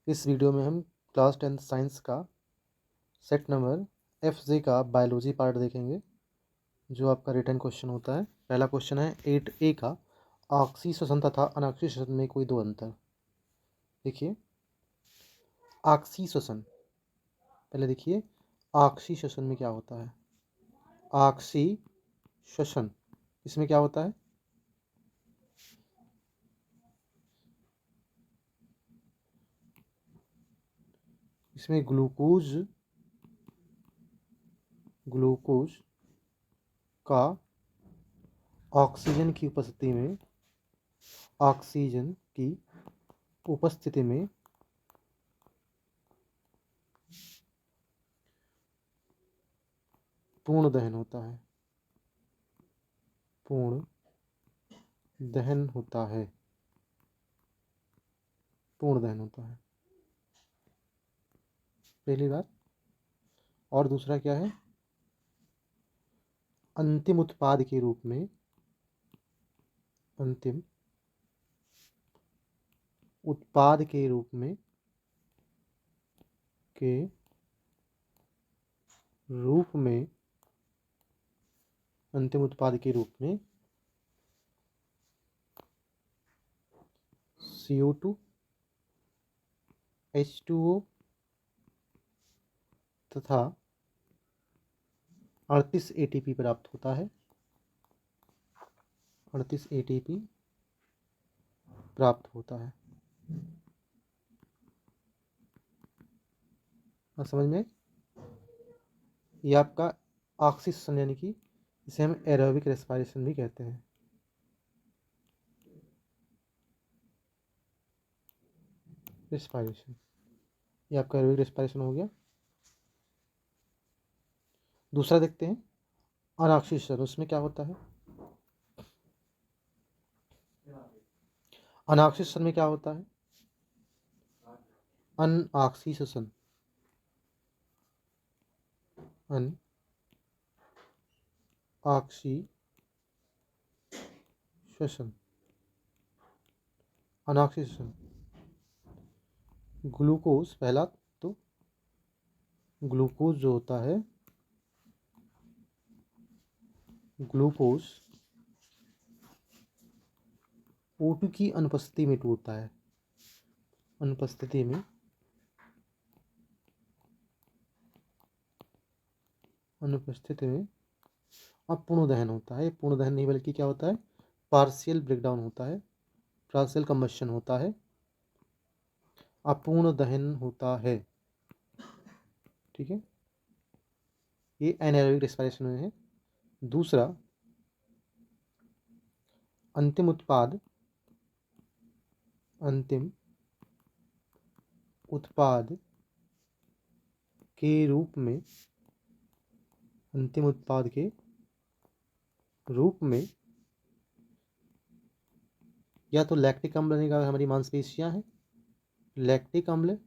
इस वीडियो में हम क्लास 10th साइंस का सेट नंबर FJ का बायोलॉजी पार्ट देखेंगे, जो आपका रिटर्न क्वेश्चन होता है। पहला क्वेश्चन है 8A का, ऑक्सी श्वसन तथा अनाक्षी श्वसन में कोई दो अंतर। देखिए, ऑक्सी श्वसन, पहले देखिए ऑक्सी श्वसन में क्या होता है। ऑक्सी श्वसन, इसमें क्या होता है, इसमें ग्लूकोज का ऑक्सीजन की उपस्थिति में पूर्ण दहन होता है। पूर्ण दहन होता है। पहली बात। और दूसरा क्या है, अंतिम उत्पाद के रूप में CO2 H2O तथा 38 ATP प्राप्त होता है। 38 ATP प्राप्त होता है। समझ में? ये आपका ऑक्सीजन, यानी कि इसे हम एरोबिक रेस्पिरेशन भी कहते हैं। ये आपका एरोबिक रेस्पिरेशन हो गया। दूसरा देखते हैं अनऑक्सीजन, उसमें क्या होता है। अनऑक्सीजन में क्या होता है, अनऑक्सीजन ग्लूकोज, पहला तो ग्लूकोज जो होता है, ग्लूकोज O2 की अनुपस्थिति में टूटता है। अनुपस्थिति में अपूर्ण दहन होता है। पूर्ण दहन नहीं बल्कि क्या होता है, पार्शियल ब्रेकडाउन होता है, पार्शियल कंबशन होता है, अपूर्ण दहन होता है। ठीक है, ये एनारोबिक रेस्पिरेशन में है। दूसरा, अंतिम उत्पाद के रूप में या तो लैक्टिक अम्ल बनेगा, हमारी मांसपेशियां हैं, लैक्टिक अम्ल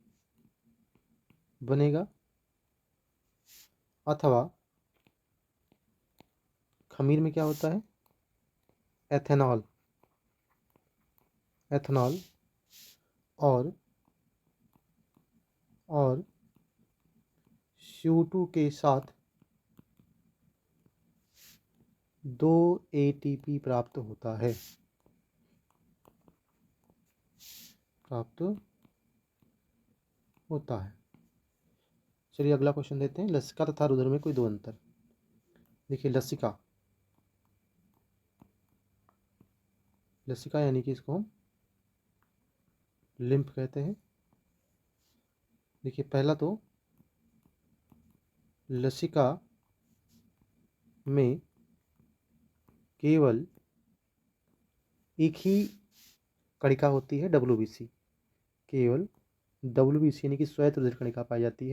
बनेगा, अथवा खमीर में क्या होता है, एथेनॉल और CO2 के साथ 2 ATP प्राप्त होता है। चलिए अगला क्वेश्चन देते हैं, लसिका तथा रुधिर में कोई दो अंतर। देखिए, लसिका यानी कि इसको हम लिम्फ कहते हैं। देखिए, पहला तो लसिका में केवल एक ही कणिका होती है, WBC। केवल WBC यानी कि श्वेत रुधिर कणिका पाई जाती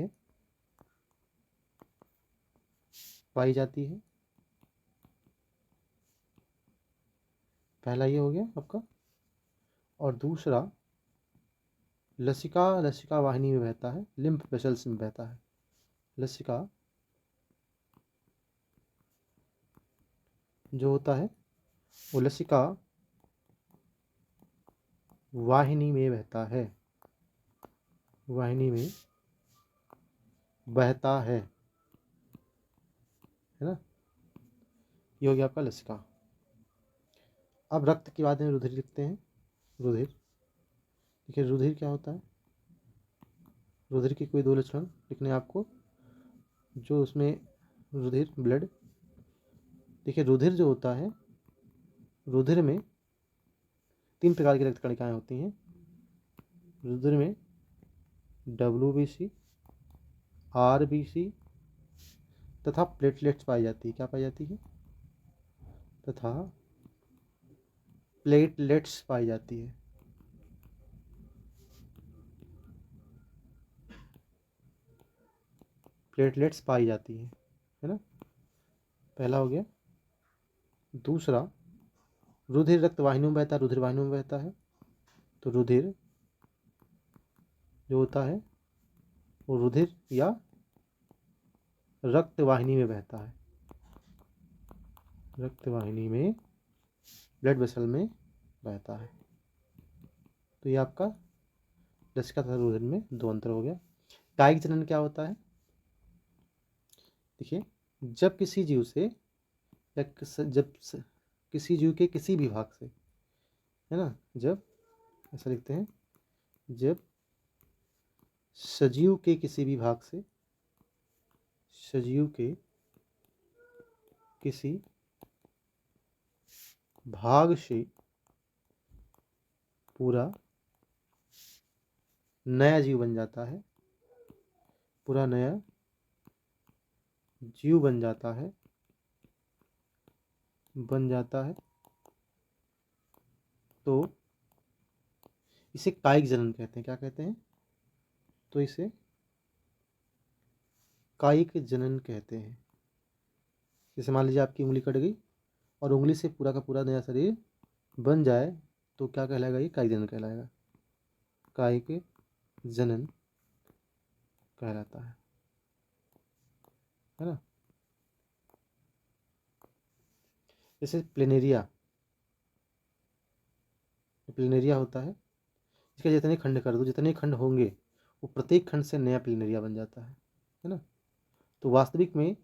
है। पहला ये हो गया आपका। और दूसरा, लसिका वाहिनी में बहता है, लिम्फ वेसल्स में बहता है। लसिका जो होता है वो लसिका वाहिनी में बहता है। वाहिनी में बहता है ना। ये हो गया आपका लसिका। अब रक्त के बाद में रुधिर लिखते हैं। रुधिर, देखिए रुधिर क्या होता है। रुधिर के कोई दो लक्षण लिखने हैं आपको। जो उसमें रुधिर ब्लड, देखिए रुधिर जो होता है, रुधिर में 3 प्रकार की रक्त कणिकाएं होती हैं। रुधिर में WBC, RBC तथा प्लेटलेट्स पाई जाती है। क्या पाई जाती है? तथा प्लेटलेट्स पाई जाती है। प्लेटलेट्स पाई जाती है ना। पहला हो गया। दूसरा, रुधिर रक्त वाहिनियों में बहता है, रुधिर वाहिनियों में बहता है। तो रुधिर जो होता है वो रुधिर या रक्त वाहिनी में बहता है। रक्त वाहिनी में, ब्लड वेसल में बहता है। तो ये आपका लसिका तथा रुधिर में 2 अंतर हो गया। कायिक जनन क्या होता है? देखिए, जब किसी जीव से या किसी जीव के किसी भी भाग से, है ना, जब ऐसा लिखते हैं, जब सजीव के किसी भी भाग से, सजीव के किसी भाग से पूरा नया जीव बन जाता है, पूरा नया जीव बन जाता है, तो इसे कायिक जनन कहते हैं। क्या कहते हैं? तो इसे कायिक जनन कहते हैं। जैसे मान लीजिए आपकी उंगली कट गई और उंगली से पूरा का पूरा नया शरीर बन जाए, तो क्या कहलाएगा? ये कायिक जनन कहलाएगा। कायिक जनन कहलाता है ना। जैसे प्लेनेरिया, प्लेनेरिया होता है, इसके जितने खंड कर दो, जितने खंड होंगे वो प्रत्येक खंड से नया प्लेनेरिया बन जाता है ना। तो वास्तविक में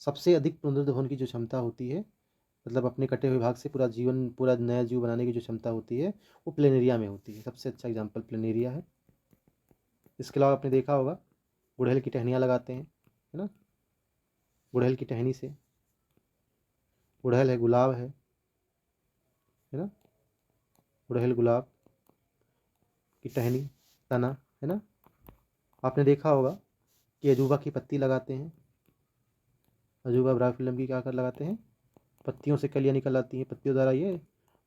सबसे अधिक पुनरुद्धार की जो क्षमता होती है, मतलब अपने कटे हुए भाग से पूरा जीवन, पूरा नया जीव बनाने की जो क्षमता होती है, वो प्लेनेरिया में होती है। सबसे अच्छा एग्जाम्पल प्लेनेरिया है। इसके अलावा आपने देखा होगा गुड़हल की टहनियाँ लगाते हैं, है ना। गुड़हल की टहनी से, गुड़हल है, गुलाब है ना, गुड़हल गुलाब की टहनी, तना, है ना। आपने देखा होगा कि अजूबा की पत्ती लगाते हैं। अजूबा ब्राफिलम की क्या कर लगाते हैं? पत्तियों से कलियाँ निकल आती हैं, पत्तियों द्वारा ये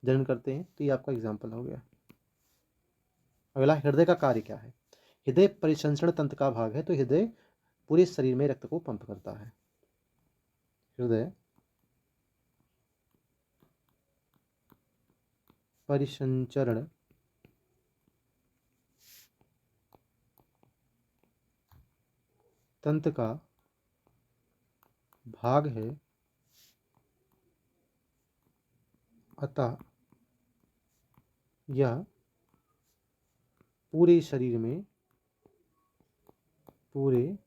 जनन करते हैं। तो ये आपका एग्जाम्पल हो गया। अगला, हृदय का कार्य क्या है? हृदय परिसंचरण तंत्र का भाग है। तो हृदय पूरे शरीर में रक्त को पंप करता है। हृदय परिसंचरण तंत्र का भाग है, अतः यह पूरे शरीर में, पूरे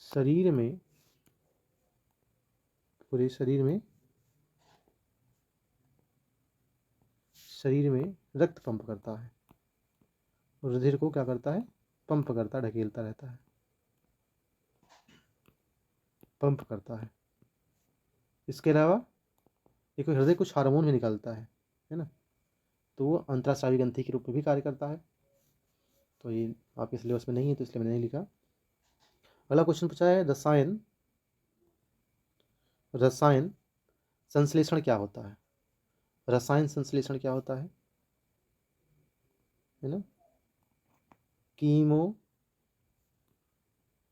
शरीर में, पूरे शरीर में, शरीर में रक्त पंप करता है। रुधिर को क्या करता है? पंप करता है, ढकेलता रहता है, पंप करता है। इसके अलावा एक हृदय कुछ हार्मोन भी निकालता है ना। तो वो अंतरास्रावी ग्रंथि के रूप में भी कार्य करता है। तो ये आपके सिलेबस में नहीं है, तो इसलिए मैंने नहीं लिखा। अगला क्वेश्चन पूछा है, रसायन, रसायन संश्लेषण क्या होता है? रसायन संश्लेषण क्या होता है ना। कीमो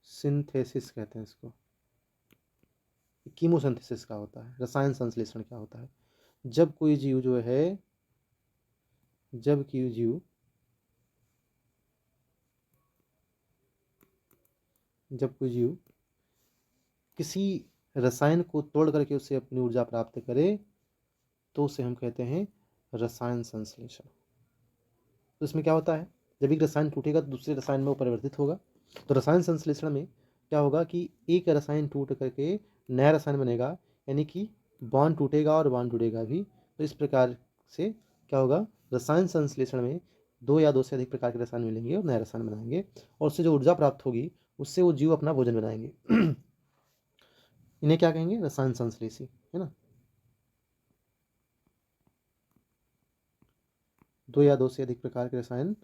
सिंथेसिस कहते हैं इसको। कीमोसिंथेसिस का होता है। रसायन संश्लेषण क्या होता है? जब कोई जीव जो है, जब कोई जीव, जब कोई जीव किसी रसायन को तोड़ करके उससे अपनी ऊर्जा प्राप्त करे, तो उसे हम कहते हैं रसायन संश्लेषण। तो इसमें क्या होता है, जब एक रसायन टूटेगा तो दूसरे रसायन में वो परिवर्तित होगा। तो रसायन संश्लेषण में क्या होगा कि एक रसायन टूट करके नया रसायन बनेगा, यानी कि बॉन्ड टूटेगा और बॉन्ड जुड़ेगा भी। तो इस प्रकार से क्या होगा, रसायन संश्लेषण में दो या दो से अधिक प्रकार के रसायन मिलेंगे और नया रसायन बनाएंगे, और उससे जो ऊर्जा प्राप्त होगी उससे वो जीव अपना भोजन बनाएंगे। इन्हें क्या कहेंगे, रसायन संश्लेषी, है ना। दो या दो से अधिक प्रकार के रसायन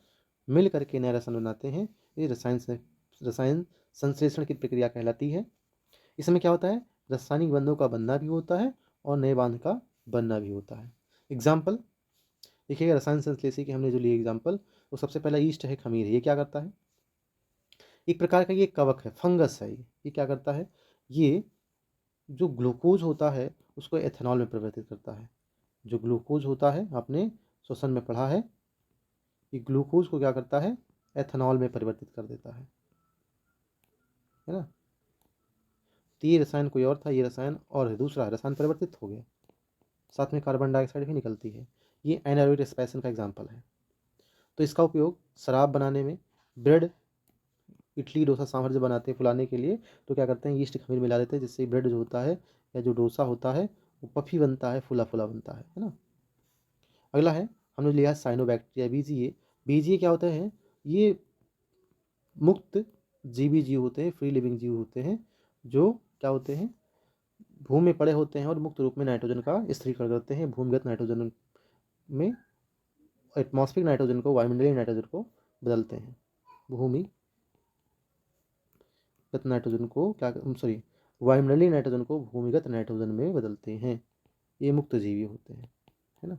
मिल करके नया रसायन बनाते हैं, ये रसायन संश्लेषण की प्रक्रिया कहलाती है। इसमें क्या होता है, रासायनिक बंधों का बनना भी होता है और नए बांध का बनना भी होता है। एग्जाम्पल देखिएगा, रसायन संश्लेषी की हमने जो लिए एग्जाम्पल, तो सबसे पहला ईस्ट है, खमीर है। ये क्या करता है, एक प्रकार का ये कवक है, फंगस है। ये क्या करता है, ये जो ग्लूकोज होता है उसको एथेनॉल में परिवर्तित करता है। जो ग्लूकोज होता है, आपने श्वसन में पढ़ा है, ये ग्लूकोज को क्या करता है, एथेनॉल में परिवर्तित कर देता है ना। तो ये रसायन कोई और था, ये रसायन और है, दूसरा रसायन परिवर्तित हो गया, साथ में कार्बन डाइऑक्साइड भी निकलती है। ये एनारोबिक रेस्पिरेशन का एग्जाम्पल है। तो इसका उपयोग शराब बनाने में, ब्रेड, इडली, डोसा, सांभर जो बनाते हैं फुलाने के लिए, तो क्या करते हैं, यीस्ट खमीर मिला देते हैं, जिससे ब्रेड जो होता है या जो डोसा होता है वो पफी बनता है, फुला फुला बनता है ना। अगला है, हमने लिया साइनोबैक्टीरिया, बीजीए। बीजीए क्या होते हैं, ये मुक्त जीवी जीव होते हैं, फ्री लिविंग जीव होते हैं, जो क्या होते हैं, भूमि में पड़े होते हैं और मुक्त रूप में नाइट्रोजन का स्थिरीकरण करते हैं। भूमिगत नाइट्रोजन में एटमॉस्फेरिक नाइट्रोजन को वायुमंडलीय नाइट्रोजन को बदलते हैं। भूमिगत नाइट्रोजन को क्या, सॉरी, वायुमंडलीय नाइट्रोजन को भूमिगत नाइट्रोजन में बदलते हैं। ये मुक्त जीवी होते हैं, है ना।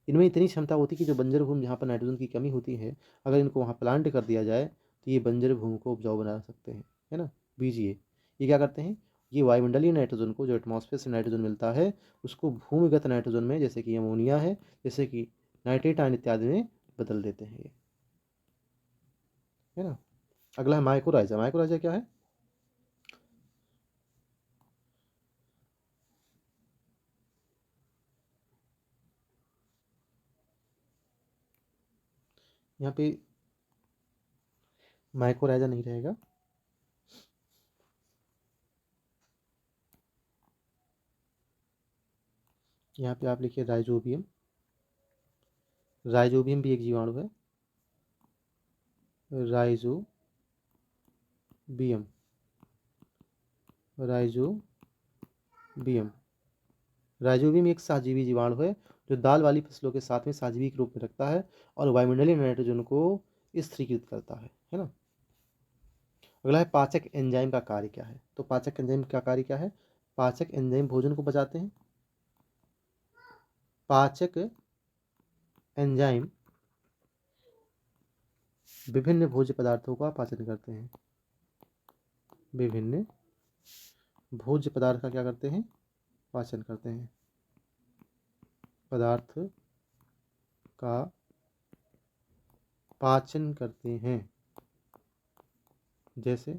इनमें इतनी क्षमता होती है कि जो बंजर भूमि जहाँ पर नाइट्रोजन की कमी होती है, अगर इनको वहाँ प्लांट कर दिया जाए तो ये बंजर भूमि को उपजाऊ बना सकते हैं, है ना। बीजीए ये क्या करते हैं, ये वायुमंडलीय नाइट्रोजन को, जो एटमॉस्फेयर से नाइट्रोजन मिलता है, उसको भूमिगत नाइट्रोजन में, जैसे कि अमोनिया है, जैसे कि नाइट्रेट आयन इत्यादि में बदल देते हैं ये, है ना। अगला है माइकोराइजा। माइकोराइजा क्या है, यहाँ पे माइकोराइजा नहीं रहेगा, यहाँ पे आप लिखिए राइजोबियम। राइजोबियम भी एक जीवाणु है, राइजोबियम, राइजोबियम। राइजोबियम एक सहजीवी जीवाणु है जो दाल वाली फसलों के साथ में सहजीवी के रूप में रखता है और वायुमंडलीय नाइट्रोजन को स्थिरीकृत करता है ना। अगला है पाचक एंजाइम का कार्य क्या है। तो पाचक एंजाइम का कार्य क्या है, पाचक एंजाइम भोजन को पचाते हैं। पाचक एंजाइम विभिन्न भोज्य पदार्थों का पाचन करते हैं। विभिन्न भोज्य पदार्थ का क्या करते हैं, पाचन करते हैं। पदार्थ का पाचन करते हैं। जैसे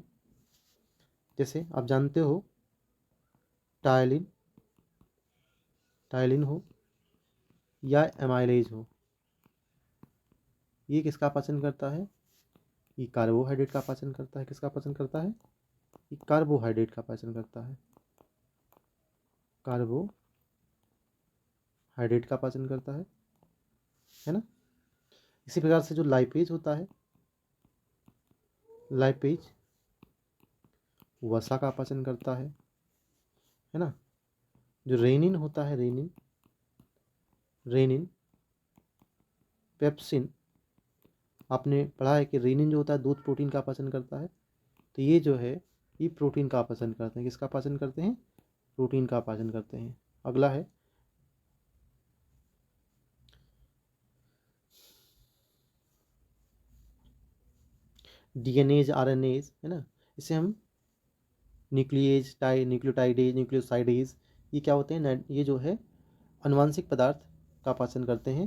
जैसे आप जानते हो, टायलिन, टायलिन हो या एमाइलेज हो, ये किसका पाचन करता है, ये कार्बोहाइड्रेट का पाचन करता है। किसका पाचन करता है, ये कार्बोहाइड्रेट का पाचन करता है। कार्बोहाइड्रेट का पाचन करता है ना। इसी प्रकार से जो लाइपेज होता है, लाइपेज वसा का पाचन करता है ना। जो रेनिन होता है, रेनिन, रेनिन, पेप्सिन, आपने पढ़ा है कि रेनिन जो होता है दूध प्रोटीन का पाचन करता है। तो ये जो है, ये प्रोटीन का पाचन करते हैं। किसका पाचन करते हैं, प्रोटीन का पाचन करते हैं। अगला है डीएनएज, आरएनएज, है ना। इसे हम न्यूक्लिएज, न्यूक्लियोटाइडेज, न्यूक्लियोसाइडेज, ये क्या होते हैं, ये जो है अनुवांशिक पदार्थ का पाचन करते हैं,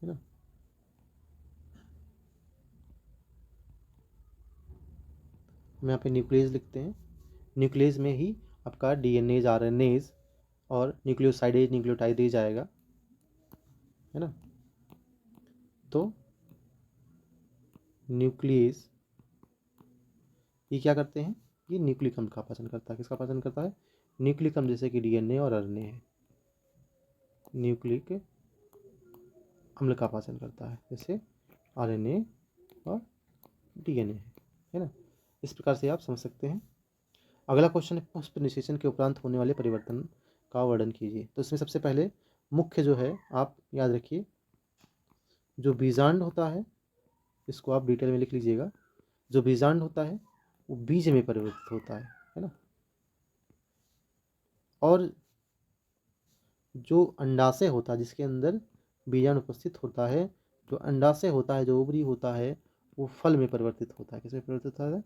है ना। हम यहाँ पे न्यूक्लियस लिखते हैं। न्यूक्लियस में ही आपका डीएनएज, आरएनएज और न्यूक्लियोसाइडेज, न्यूक्लियोटाइडेज आएगा, है ना। तो न्यूक्लियस ये क्या करते हैं, ये न्यूक्लिक अम्ल का पाचन करता है। किसका पाचन करता है? न्यूक्लिक अम्ल, जैसे कि डीएनए और आरएनए है, न्यूक्लिक अम्ल का पाचन करता है, जैसे आरएनए और डीएनए है ना। इस प्रकार से आप समझ सकते हैं। अगला क्वेश्चन है पुष्प निषेचन के उपरांत होने वाले परिवर्तन का वर्णन कीजिए। तो इसमें सबसे पहले मुख्य जो है आप याद रखिए, जो बीजांड होता है इसको आप डिटेल में लिख लीजिएगा। जो बीजांड होता है वो बीज में परिवर्तित होता है ना। और जो अंडाशय होता है जिसके अंदर बीजाणु उपस्थित होता है, जो अंडाशय होता है, जो ओवरी होता है, वो फल में परिवर्तित होता है। किसमें परिवर्तित होता है?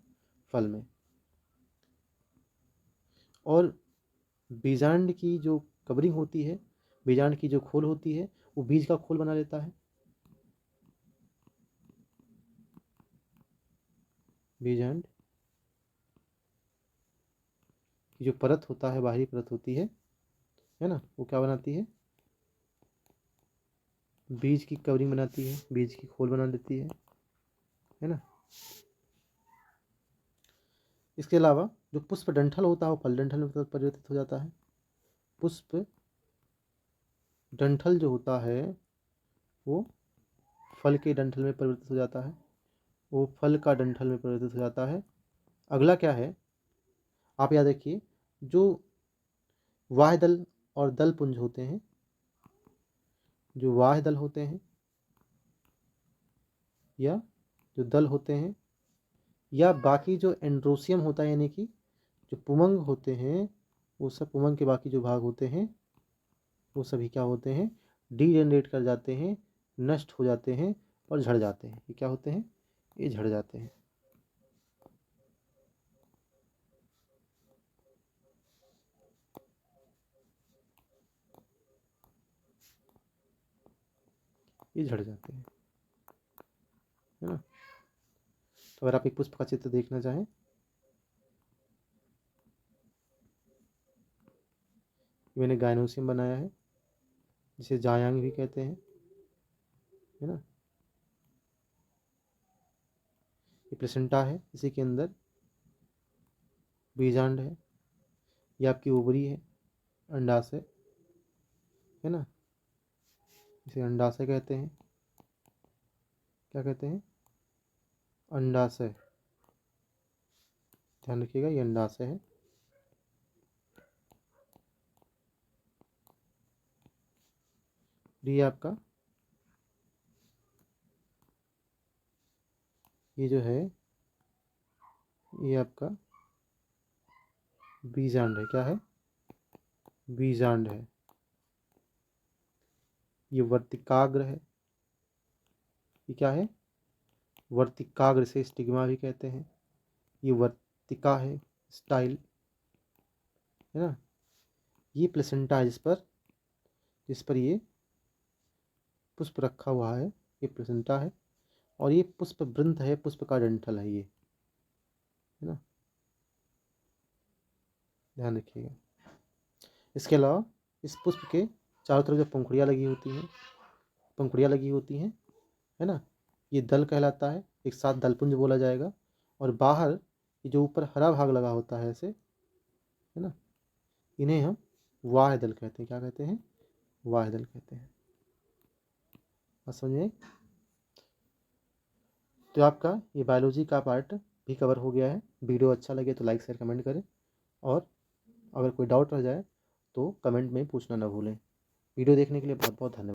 फल में। और बीजांड की जो कवरिंग होती है, बीजांड की जो खोल होती है, वो बीज का खोल बना लेता है। बीजांड की जो परत होता है, बाहरी परत होती है ना, वो क्या बनाती है? बीज की कवरिंग बनाती है, बीज की खोल बना लेती है ना। इसके अलावा जो पुष्प डंठल होता है वो फल डंठल में परिवर्तित हो जाता है। पुष्प डंठल जो होता है वो फल के डंठल में परिवर्तित हो जाता है, वो फल का डंठल में परिवर्तित हो जाता है। अगला क्या है, आप याद रखिए, जो वाह्य दल और दल पुंज होते हैं, जो वाह्य दल होते हैं या जो दल होते हैं, या बाकी जो एंड्रोसियम होता है, यानी कि जो पुमंग होते हैं, वो सब पुमंग के बाकी जो भाग होते हैं वो सभी क्या होते हैं? डीजेनरेट कर जाते हैं, नष्ट हो जाते हैं और झड़ जाते हैं। ये क्या होते हैं? ये झड़ जाते हैं। ये झड़ जाते हैं, है ना। तो अगर आप एक पुष्प का चित्र देखना चाहें, मैंने गायनोसियम बनाया है, जिसे जायांग भी कहते हैं, है ना। ये प्लेसेंटा है, इसी के अंदर बीजांड है, ये आपकी ओवरी है, अंडाशय है ना, इसे अंडाशय कहते हैं। क्या कहते हैं? अंडाशय। ध्यान रखिएगा, ये अंडाशय है। ये आपका ये जो है ये आपका बीजांड है। क्या है? बीजांड है। ये वर्तिकाग्र है। ये क्या है? वर्तिकाग्र, से स्टिग्मा भी कहते हैं। ये वर्तिका है, स्टाइल है ना। ये प्लेसेंटा है, जिस पर ये पुष्प रखा हुआ है, ये प्लेसेंटा है। और ये पुष्प वृंत है, पुष्प का डंठल है ये, है ना। ध्यान रखिएगा। इसके अलावा इस पुष्प के चारों तरफ जो पंखुड़ियाँ लगी होती हैं, है ना, ये दल कहलाता है। एक साथ दलपुंज बोला जाएगा। और बाहर ये जो ऊपर हरा भाग लगा होता है ऐसे, है ना, इन्हें हम वाह्य दल कहते हैं। क्या कहते हैं? वाह्य दल कहते हैं। बात समझ में आई? तो आपका ये बायोलॉजी का पार्ट भी कवर हो गया है। वीडियो अच्छा लगे तो लाइक शेयर कमेंट करें, और अगर कोई डाउट रह जाए तो कमेंट में पूछना ना भूलें। वीडियो देखने के लिए बहुत बहुत धन्यवाद।